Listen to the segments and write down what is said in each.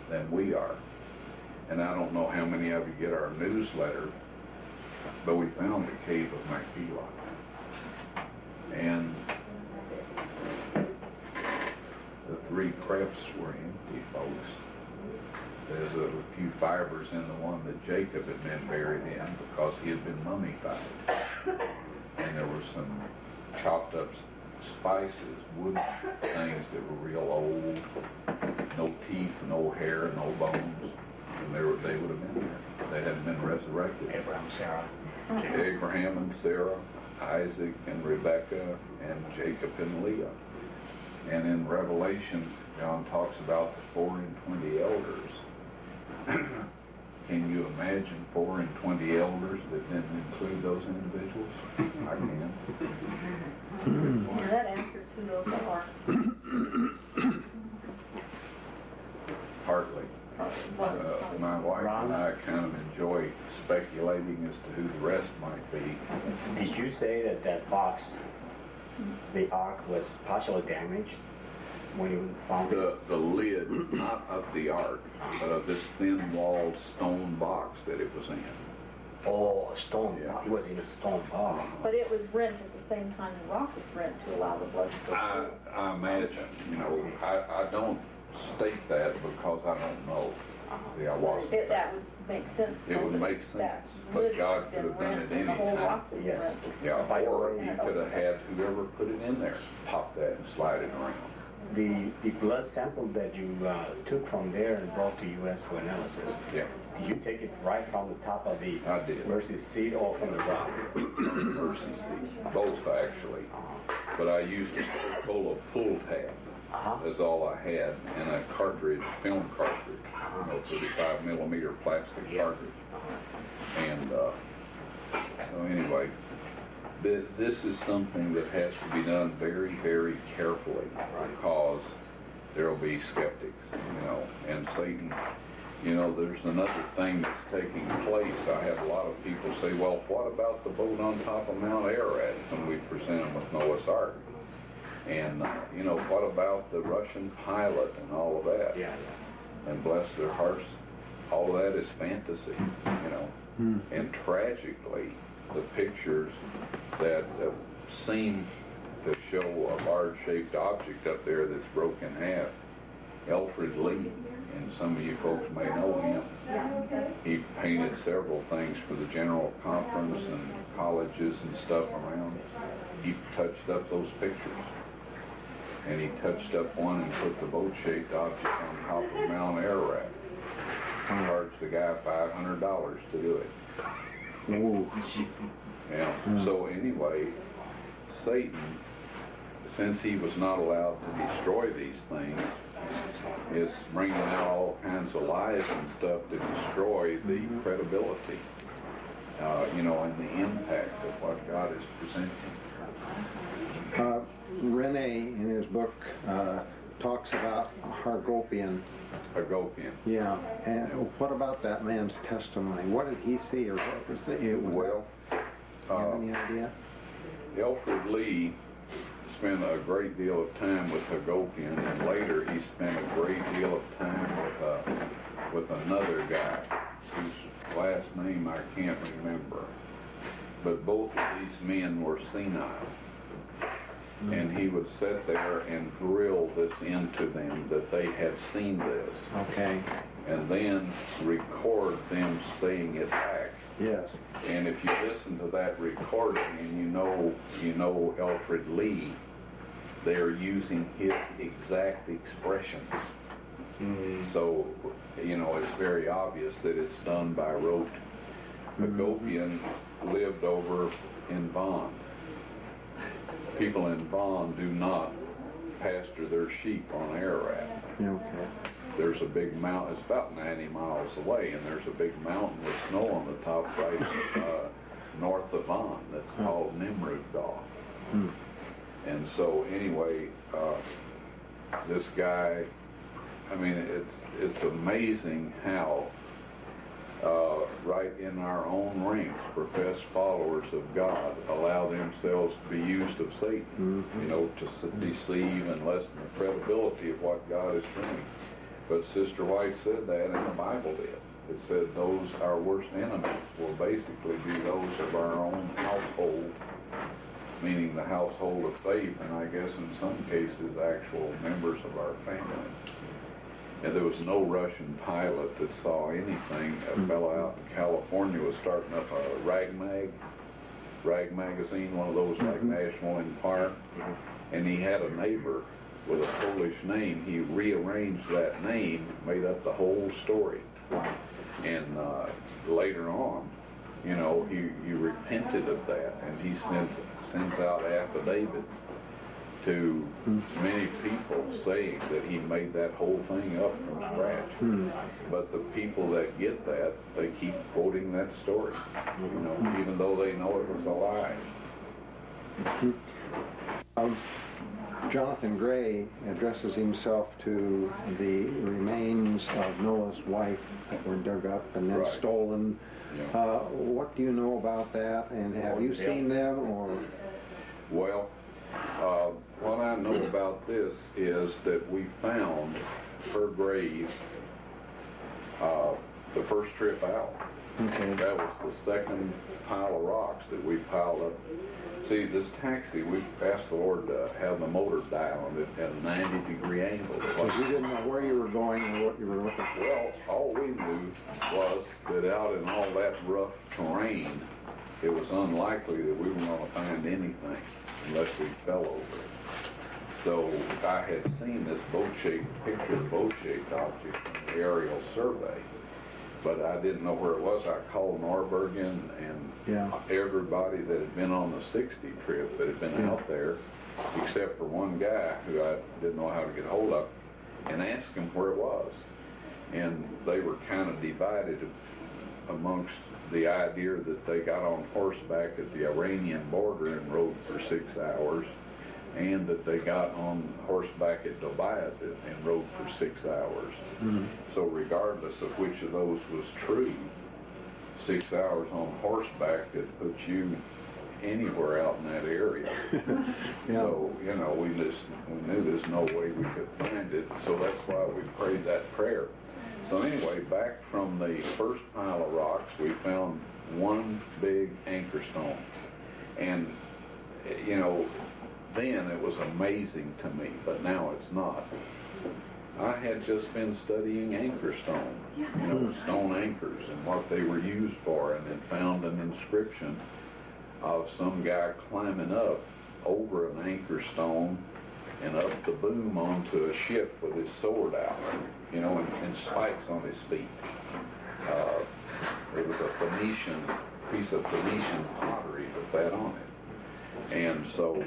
than we are. And I don't know how many of you get our newsletter, but we found the cave of Machpelah. And the 3 crypts were empty, folks. There's a few fibers in the one that Jacob had been buried in because he had been mummified. And there were some chopped up spices, wood things that were real old, no teeth, no hair, no bones. And they would have been there. They hadn't been resurrected. Abraham, Sarah. Abraham and Sarah, Isaac and Rebekah, and Jacob and Leah. And in Revelation, John talks about the 4 and 20 elders. Can you imagine 4 and 20 elders that didn't include those individuals? I can. Yeah, that answers who those are. Partly. My wife and I kind of enjoy speculating as to who the rest might be. Did you say that that box, the ark, was partially damaged when you found it? The lid, not of the ark, but of this thin-walled stone box that it was in. Oh, a stone Yeah. box. It was in a stone box. But it was rent at the same time the rock was rent to allow the blood to go through. I imagine, you know, I don't state that because I don't know. See, I wasn't. That would make sense. It would make sense, but God could have done it any The whole time. rock was Yes. rented. Yeah, By the or way, he could have had whoever put it in there pop that and slide it around. The blood sample that you took from there and brought to U.S. for analysis, Yeah, did you take it right from the top of the I did. mercy seat or from the bottom? Mercy seat, both actually. But I used a full of pull tab. That's all I had, and a cartridge, film cartridge, you know, 35 millimeter plastic cartridge. And so anyway, this is something that has to be done very, very carefully because there will be skeptics, you know, and Satan, you know, there's another thing that's taking place. I have a lot of people say, well, what about the boat on top of Mount Ararat when we present them with Noah's Ark? And, you know, what about the Russian pilot and all of that? Yeah. And bless their hearts, all of that is fantasy, you know. And tragically, the pictures that seem to show a large-shaped object up there that's broken in half, Alfred Lee, and some of you folks may know him. He painted several things for the General Conference and colleges and stuff around. He touched up those pictures. And he touched up one and put the boat-shaped object on top of Mount Ararat. Charged the guy $500 to do it. Ooh. Yeah. So anyway, Satan, since he was not allowed to destroy these things, is bringing out all kinds of lies and stuff to destroy the credibility, you know, and the impact of what God is presenting. Rene, in his book, talks about Hagopian. Hagopian. Yeah, and what about that man's testimony? What did he see, or what was it? Well, do you have any idea? Alfred Lee spent a great deal of time with Hagopian, and later he spent a great deal of time with another guy whose last name I can't remember. But both of these men were senile. And he would sit there and drill this into them that they had seen this. Okay. And then record them saying it back. Yes. And if you listen to that recording and you know Alfred Lee, they're using his exact expressions. So, you know, it's very obvious that it's done by rote. Hagopian lived over in Vaughn. People in Vaughn do not pasture their sheep on Ararat. Okay. There's a big mountain, it's about 90 miles away, and there's a big mountain with snow on the top right north of Vaughn that's called Nimrodgah. And so anyway, this guy, I mean, it's amazing how right in our own ranks, professed followers of God allow themselves to be used of Satan, you know, to deceive and lessen the credibility of what God is doing. But Sister White said that, and the Bible did. It said those, our worst enemies, will basically be those of our own household, meaning the household of faith, and I guess in some cases actual members of our family. And there was no Russian pilot that saw anything. A fellow out in California was starting up a rag magazine, one of those like National Enquirer, and he had a neighbor with a Polish name. He rearranged that name, made up the whole story. And later on, you know, he repented of that, and he sends out affidavits to many people saying that he made that whole thing up from scratch. But the people that get that, they keep quoting that story, you know, even though they know it was a lie. Jonathan Gray addresses himself to the remains of Noah's wife that were dug up and then stolen. Yeah. What do you know about that, and have you seen them, or? Well, what I know about this is that we found her grave the first trip out. Okay. That was the second pile of rocks that we piled up. See, this taxi, we asked the Lord to have the motor dialed at a 90-degree angle. So you didn't know where you were going or what you were looking for? Well, all we knew was that out in all that rough terrain, it was unlikely that we were going to find anything unless we fell over it. So I had seen this boat-shaped object in the aerial survey, but I didn't know where it was. I called Norbergen and everybody that had been on the 60 trip that had been out there, except for one guy who I didn't know how to get hold of, and asked him where it was. And they were kind of divided amongst the idea that they got on horseback at the Iranian border and rode for 6 hours, and that they got on horseback at Tobias and rode for 6 hours. So regardless of which of those was true, 6 hours on horseback that puts you anywhere out in that area. So, you know, we knew there's no way we could find it, so that's why we prayed that prayer. So anyway, back from the first pile of rocks, we found one big anchor stone. And, you know, then it was amazing to me, but now it's not. I had just been studying anchor stone, you know, stone anchors and what they were used for, and then found an inscription of some guy climbing up over an anchor stone and up the boom onto a ship with his sword out, you know, and spikes on his feet. It was a piece of Phoenician pottery with that on it. And so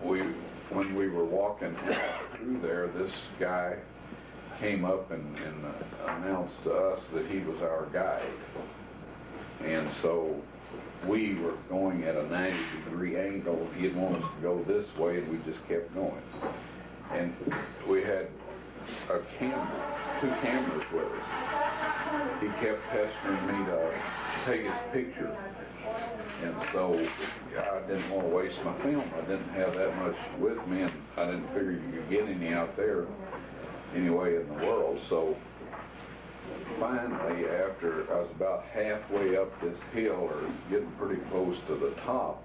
when we were walking out through there, this guy came up and announced to us that he was our guide. And so we were going at a 90-degree angle. He didn't want us to go this way, and we just kept going. And we had two cameras with us. He kept pestering me to take his picture. And so I didn't want to waste my film. I didn't have that much with me, and I didn't figure you could get any out there anyway in the world. So finally, after I was about halfway up this hill, or getting pretty close to the top,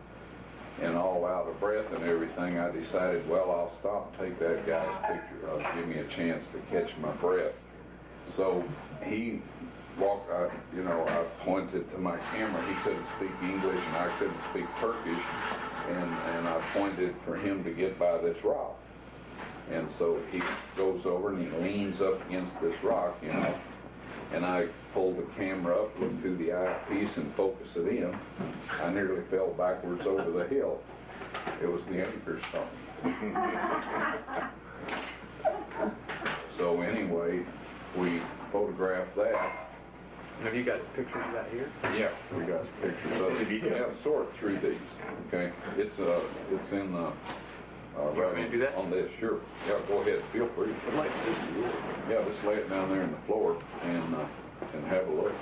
and all out of breath and everything, I decided, well, I'll stop and take that guy's picture. It'll give me a chance to catch my breath. So he walked, you know, I pointed to my camera. He couldn't speak English and I couldn't speak Turkish, and I pointed for him to get by this rock. And so he goes over and he leans up against this rock, you know, and I pulled the camera up, looked through the eyepiece and focused it in. I nearly fell backwards over the hill. It was the anchor stone. So anyway, we photographed that. Have you got pictures of that here? Yeah, we got pictures of it. We have sort through these. Okay, it's in the. You want me to do that? On this, sure. Yeah, go ahead. Feel free. I'd like to see it. Yeah, just lay it down there on the floor and have a look.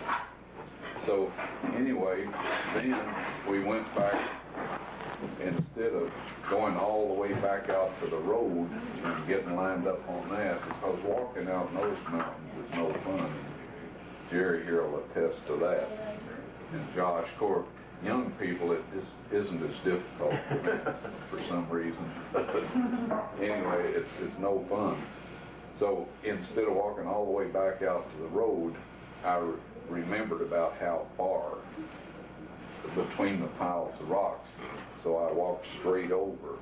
So anyway, then we went back instead of going all the way back out to the road and getting lined up on that, because walking out in those mountains is no fun. Jerry here will attest to that. And Josh, of course, young people, it just isn't as difficult for some reason. Anyway, it's no fun. So instead of walking all the way back out to the road, I remembered about how far between the piles of rocks. So I walked straight over,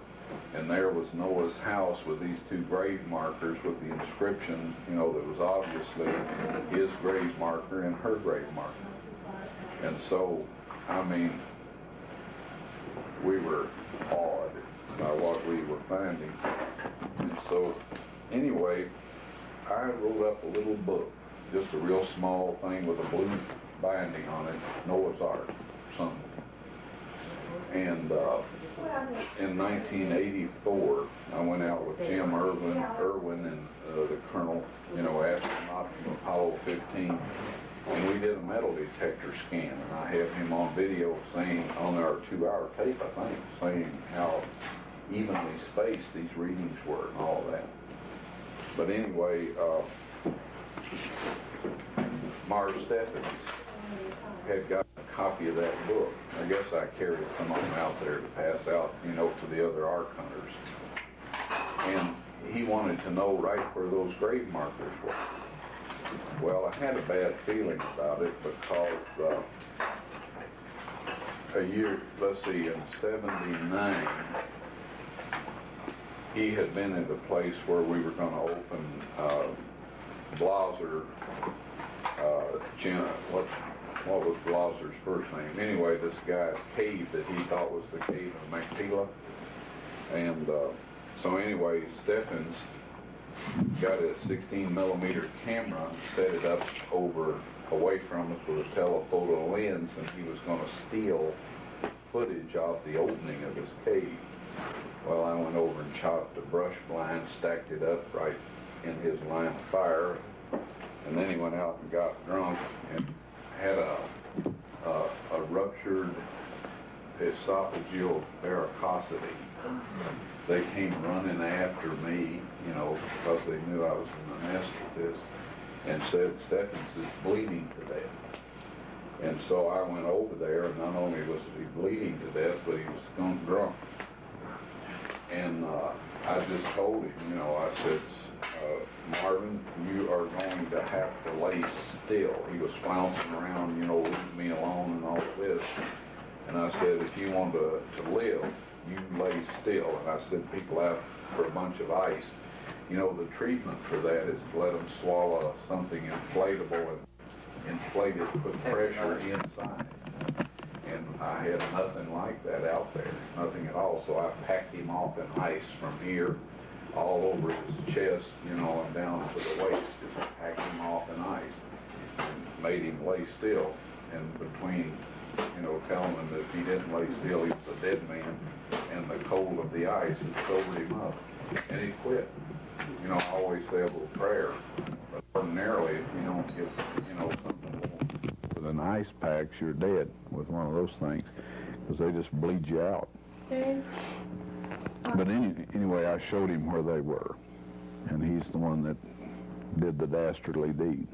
and there was Noah's house with these two grave markers with the inscription, you know, that was obviously his grave marker and her grave marker. And so, I mean, we were awed by what we were finding. And so, anyway, I wrote up a little book, just a real small thing with a blue binding on it, Noah's Ark, or something. And in 1984, I went out with Jim Irwin and the Colonel, you know, astronaut from Apollo 15, and we did a metal detector scan. And I have him on video saying, on our 2-hour tape, I think, saying how evenly spaced these readings were and all that. But anyway, Mars Stephens had got a copy of that book. I guess I carried some of them out there to pass out, you know, to the other ark hunters. And he wanted to know right where those grave markers were. Well, I had a bad feeling about it because a year, let's see, in 79, he had been at a place where we were going to open Blaser, what was Blaser's first name? Anyway, this guy's cave that he thought was the cave of Mactila. And so anyway, Stephens got a 16mm camera and set it up away from us with a telephoto lens, and he was going to steal footage of the opening of his cave. Well, I went over and chopped a brush blind, stacked it up right in his line of fire, and then he went out and got drunk and had a ruptured esophageal varicosity. They came running after me, you know, because they knew I was in the nest with this, and said, Stephens is bleeding to death. And so I went over there, and not only was he bleeding to death, but he was skunk drunk. And I just told him, you know, I said, Marvin, you are going to have to lay still. He was flouncing around, you know, leaving me alone and all this. And I said, if you want to live, you lay still. And I sent people out for a bunch of ice. You know, the treatment for that is to let them swallow something inflatable and inflate it, put pressure inside. And I had nothing like that out there, nothing at all. So I packed him off in ice from here all over his chest, you know, and down to the waist. Just packed him off in ice and made him lay still. And between, you know, telling him that if he didn't lay still, he was a dead man, and the cold of the ice had sobered him up. And he quit. You know, I always say a little prayer. But ordinarily, if you don't get, you know, something with an ice pack, you're dead with one of those things, because they just bleed you out. Okay. But anyway, I showed him where they were, and he's the one that did the dastardly deed.